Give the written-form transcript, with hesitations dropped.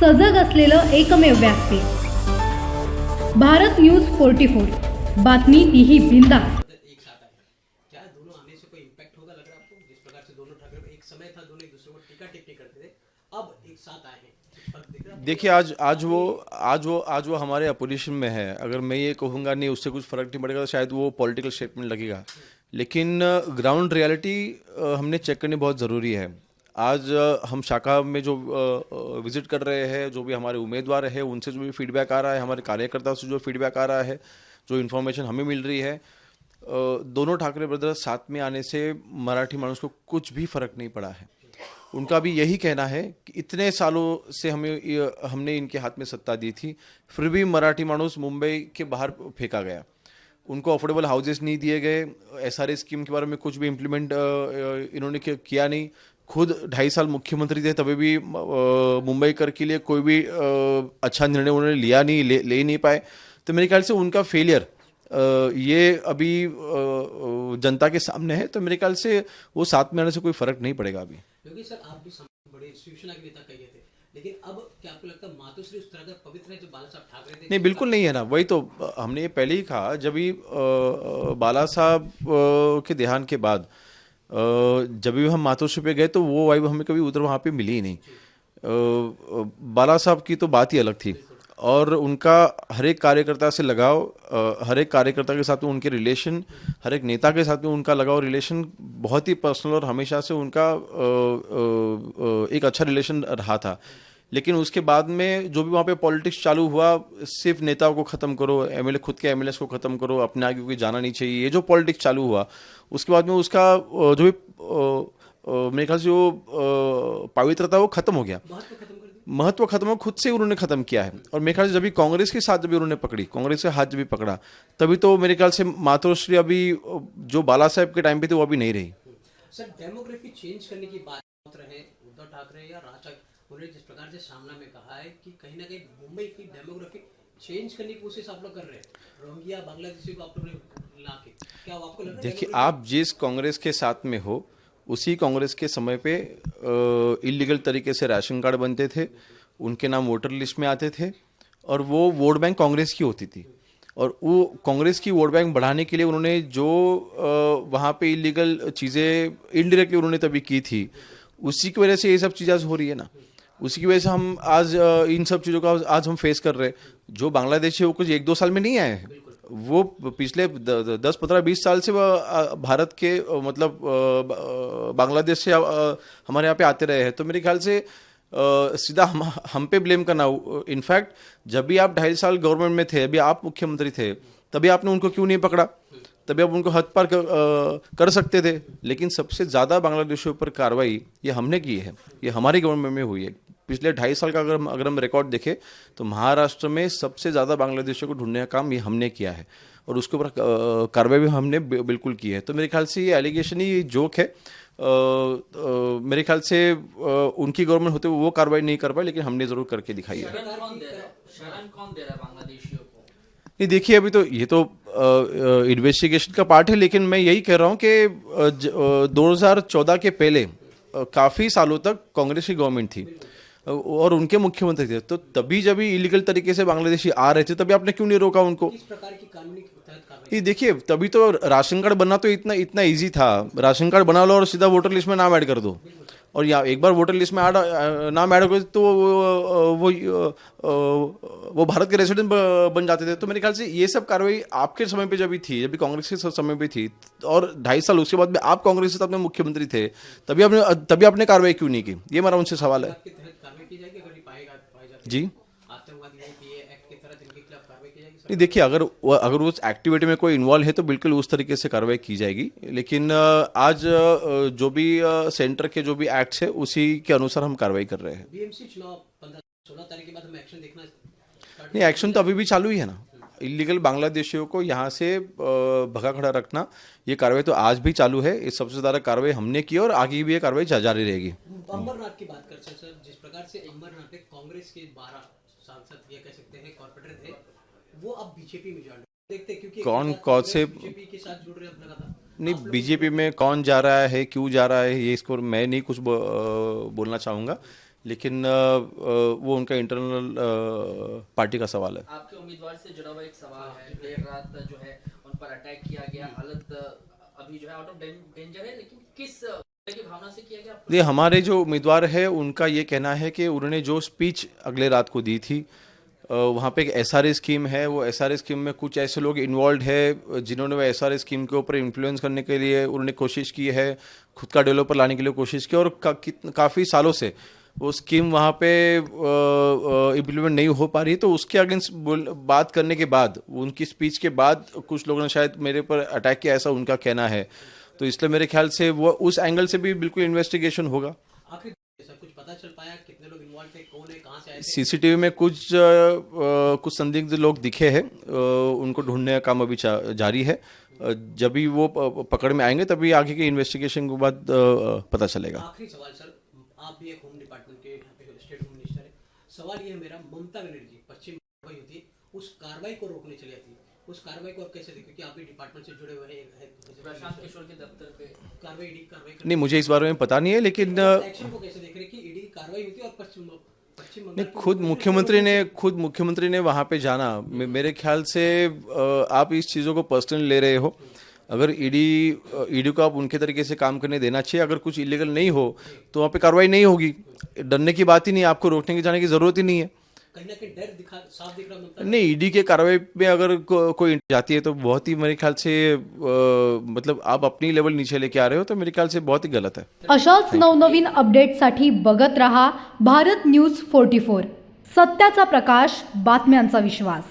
सजग असलेलं एकमेव व्यासपीठ भारत न्यूज 44 बातमी तीही बिंदास। एक साथ आए क्या दोनों आने से कोई इम्पैक्ट होगा लग रहा है आपको? जिस प्रकार से दोनों ठाकरे एक समय था दोनों एक दूसरे को टीका टिप्पणी करते थे, अब एक साथ आए हैं, कुछ फर्क दिख रहा है? देखिए आज वो हमारे अपोजिशन में है। अगर मैं ये कहूँगा नहीं उससे कुछ फर्क नहीं पड़ेगा तो शायद वो पॉलिटिकल स्टेटमेंट लगेगा, लेकिन ग्राउंड रियलिटी हमने चेक करनी बहुत ज़रूरी है। आज हम शाखा में जो विजिट कर रहे हैं, जो भी हमारे उम्मीदवार है उनसे जो भी फीडबैक आ रहा है, हमारे कार्यकर्ताओं से जो फीडबैक आ रहा है, जो इन्फॉर्मेशन हमें मिल रही है, दोनों ठाकरे ब्रदर्स साथ में आने से मराठी मानुस को कुछ भी फर्क नहीं पड़ा है। उनका भी यही कहना है कि इतने सालों से हमने इनके हाथ में सत्ता दी थी, फिर भी मराठी मानुस मुंबई के बाहर फेंका गया। उनको अफोर्डेबल हाउसेस नहीं दिए गए, SRA स्कीम के बारे में कुछ भी इम्प्लीमेंट इन्होंने किया नहीं। खुद 2.5 साल मुख्यमंत्री थे तभी भी मुंबई कर के लिए कोई भी अच्छा निर्णय उन्होंने लिया नहीं, ले नहीं पाए। तो मेरे ख्याल से उनका फेलियर ये अभी जनता के सामने है। तो मेरे ख्याल से वो साथ में आने से कोई फर्क नहीं पड़ेगा अभी। क्योंकि सर आप भी बड़े शिवसेना के नेता कहे थे, लेकिन अब क्या आपको लगता है मातोश्री उस तरह का पवित्र है जो बाला साहब ठाकरे थे? नहीं, बिल्कुल नहीं है ना। वही तो हमने ये पहले ही कहा, जब भी बाला साहब के देहांत के बाद जब भी हम मातोश्री पे गए तो वो वाइब हमें कभी उधर वहाँ पे मिली ही नहीं। बाला साहब की तो बात ही अलग थी और उनका हर एक कार्यकर्ता से लगाव, हर एक कार्यकर्ता के साथ में उनके रिलेशन, हर एक नेता के साथ में उनका लगाव रिलेशन बहुत ही पर्सनल और हमेशा से उनका एक अच्छा रिलेशन रहा था। लेकिन उसके बाद में जो भी वहाँ पे पॉलिटिक्स चालू हुआ, सिर्फ नेताओं को ख़त्म करो, MLA खुद के MLAs को ख़त्म करो, अपने आगे कोई जाना नहीं चाहिए, ये जो पॉलिटिक्स चालू हुआ, उसके बाद में उसका जो भी मेरे ख्याल से वो पवित्रता वो ख़त्म हो गया, महत्व खत्म हो, खुद से उन्होंने खत्म किया है। और मेरे ख्याल से जब भी कांग्रेस के साथ जब भी उन्होंने पकड़ी, कांग्रेस के हाथ जब भी पकड़ा, तभी तो मेरे ख्याल से मातोश्री अभी जो बाला साहब के टाइम पे थी वो अभी नहीं रही। सर डेमोग्राफी चेंज करने की बात रहे उद्धव ठाकरे या राज ठाकरे, उन्होंने जिस प्रकार से सामना में कहा है कि कहीं ना कहीं मुंबई की डेमोग्राफी चेंज करने की कोशिश आप लोग कर रहे हैं, रोहिंग्या बांग्लादेशी को आप लोग ला के, क्या आपको लग रहा है? देखिए, आप जिस कांग्रेस के साथ में हो उसी कांग्रेस के समय पे इलीगल तरीके से राशन कार्ड बनते थे, उनके नाम वोटर लिस्ट में आते थे और वो वोट बैंक कांग्रेस की होती थी। और वो कांग्रेस की वोट बैंक बढ़ाने के लिए उन्होंने जो वहाँ पे इलीगल चीज़ें इनडायरेक्टली उन्होंने तभी की थी, उसी की वजह से ये सब चीज़ें आज हो रही है ना। उसी की वजह से हम आज इन सब चीज़ों का आज हम फेस कर रहे हैं। जो बांग्लादेशी वो कुछ 1-2 साल में नहीं आए हैं, वो पिछले 10, 15, 20 साल से भारत के मतलब बांग्लादेश से हमारे यहाँ पे आते रहे हैं। तो मेरे ख्याल से सीधा हम पे ब्लेम करना। इनफैक्ट जब भी आप 2.5 साल गवर्नमेंट में थे, अभी आप मुख्यमंत्री थे, तभी आपने उनको क्यों नहीं पकड़ा? तभी आप उनको हद पार कर सकते थे। लेकिन सबसे ज़्यादा बांग्लादेशियों पर कार्रवाई ये हमने की है, ये हमारी गवर्नमेंट में हुई है। पिछले 2.5 साल का अगर हम रिकॉर्ड देखें तो महाराष्ट्र में सबसे ज़्यादा बांग्लादेशियों को ढूंढने का काम ये हमने किया है और उसके ऊपर कार्रवाई भी हमने बिल्कुल की है। तो मेरे ख्याल से ये एलिगेशन ही जोक है। मेरे ख्याल से उनकी गवर्नमेंट होते हुए वो कार्रवाई नहीं कर पाए, लेकिन हमने ज़रूर करके दिखाई है। शरण कौन दे रहा है बांग्लादेशियों को? नहीं, देखिए, अभी तो ये तो इन्वेस्टिगेशन का पार्ट है, लेकिन मैं यही कह रहा हूँ कि 2014 के पहले काफ़ी सालों तक कांग्रेस की गवर्नमेंट थी और उनके मुख्यमंत्री थे। तो तभी जब भी इलीगल तरीके से बांग्लादेशी आ रहे थे, तभी आपने क्यों नहीं रोका उनको? किस प्रकार की कानूनी तहत कार्रवाई? ये देखिए, तभी तो राशन कार्ड बनना तो इतना इजी था। राशन कार्ड बना लो और सीधा वोटर लिस्ट में नाम ऐड कर दो, और या एक बार वोटर लिस्ट में नाम ऐड कर तो वो भारत के रेसिडेंट बन जाते थे। तो मेरे ख्याल से ये सब कार्रवाई आपके समय पे जब भी थी, जब भी कांग्रेस के समय पे थी, और 2.5 साल उसके बाद में आप कांग्रेस के साथ में मुख्यमंत्री थे, तभी आपने कार्रवाई क्यों नहीं की? ये मेरा उनसे सवाल है। के तहत कार्रवाई की जाएगी अगर ये पाए जाते जी, आतंकवादी एक्ट के तहत इनके खिलाफ कार्रवाई की जाएगी? नहीं, देखिए, अगर उस एक्टिविटी में कोई इन्वॉल्व है तो बिल्कुल उस तरीके से कार्रवाई की जाएगी। लेकिन आज जो भी सेंटर के जो भी एक्ट्स है उसी के अनुसार हम कार्रवाई कर रहे हैं। बीएमसी चुनाव 15-16 तारीख के बाद हम एक्शन देखना नहीं, एक्शन तो अभी भी चालू ही है ना। इलीगल बांग्लादेशियों को यहाँ से भगा खड़ा रखना, ये कार्रवाई तो आज भी चालू है। इस सबसे ज़्यादा कार्रवाई हमने की और आगे भी ये कार्रवाई जारी रहेगी। अंबरनाथ की बात करते हैं सर, जिस प्रकार से अंबरनाथ में कांग्रेस के 12 सांसद, ये कह सकते हैं कॉर्पोरेटर थे, वो अब बीजेपी में ज्वाइन देखते हैं, क्योंकि कौन से बीजेपी के साथ जुड़ रहे हैं लगातार। नहीं, बीजेपी में कौन जा रहा है, क्यों जा रहा है, ये इसको मैं नहीं कुछ बोलना चाहूँगा। लेकिन वो उनका इंटरनल पार्टी का सवाल है। आपके उम्मीदवार से जुड़ा हुआ एक सवाल है, देर रात जो है उन पर अटैक किया गया, हालत अभी जो है आउट ऑफ डेंजर है, लेकिन किस तरह की भावना से किया गया आपको? ये हमारे जो उम्मीदवार है उनका ये कहना है कि उन्होंने जो स्पीच अगले रात को दी थी, वहाँ पे एक एसआरए स्कीम है, वो एसआरए स्कीम में कुछ ऐसे लोग इन्वॉल्व है जिन्होंने वो एसआरए स्कीम के ऊपर इन्फ्लुएंस करने के लिए उन्होंने कोशिश की है, खुद का डेवलपर लाने के लिए कोशिश की, और काफ़ी सालों से वो स्कीम वहाँ पे इम्प्लीमेंट नहीं हो पा रही। तो उसके अगेंस्ट बात करने के बाद, उनकी स्पीच के बाद कुछ लोगों ने शायद मेरे पर अटैक किया, ऐसा उनका कहना है। तो इसलिए मेरे ख्याल से वो उस एंगल से भी बिल्कुल इन्वेस्टिगेशन होगा। आखिर सर कुछ पता चल पाया कितने लोग इन्वॉल्व थे, कौन है, कहाँ से आए थे? सीसीटीवी में कुछ संदिग्ध लोग दिखे हैं, उनको ढूंढने का काम अभी जारी है। जब भी वो पकड़ में आएंगे तभी आगे की इन्वेस्टिगेशन के बाद पता चलेगा। आखिरी सवाल सर, आप भी एक होम डिपार्टमेंट के यहाँ पे स्टेट होम मिनिस्टर है, सवाल ये है मेरा, ममता बनर्जी पश्चिम कार्रवाई होती है, उस कार्रवाई को रोकने चली जाती है, उस कार्रवाई को आप कैसे देखते, क्योंकि आप भी डिपार्टमेंट से जुड़े हुए हैं, प्रशांत किशोर के दफ्तर पे कार्रवाई नहीं, मुझे इस बारे में पता नहीं है, लेकिन एक्शन को कैसे देख रहे हैं कि ईडी की कार्रवाई होती है और पश्चिम बंगाल नहीं, खुद मुख्यमंत्री ने वहाँ पे जाना। मेरे ख्याल से आप इस चीज़ों को पर्सनली ले रहे हो। अगर ईडी को आप उनके तरीके से काम करने देना चाहिए। अगर कुछ इलीगल नहीं हो तो वहाँ पे कार्रवाई नहीं होगी। डरने की बात ही नहीं, आपको रोकने की जाने की जरूरत ही नहीं है। कहीं ना कहीं डर साफ दिख रहा ममता। नहीं, ईडी के कार्रवाई में अगर कोई जाती है तो बहुत ही मेरे ख्याल से मतलब आप अपनी लेवल नीचे लेके आ रहे हो, तो मेरे ख्याल से बहुत ही गलत है। अशाच नवनवीन अपडेटसाठी बघत रहा भारत न्यूज 44, सत्याचा प्रकाश, बातम्यांचा विश्वास।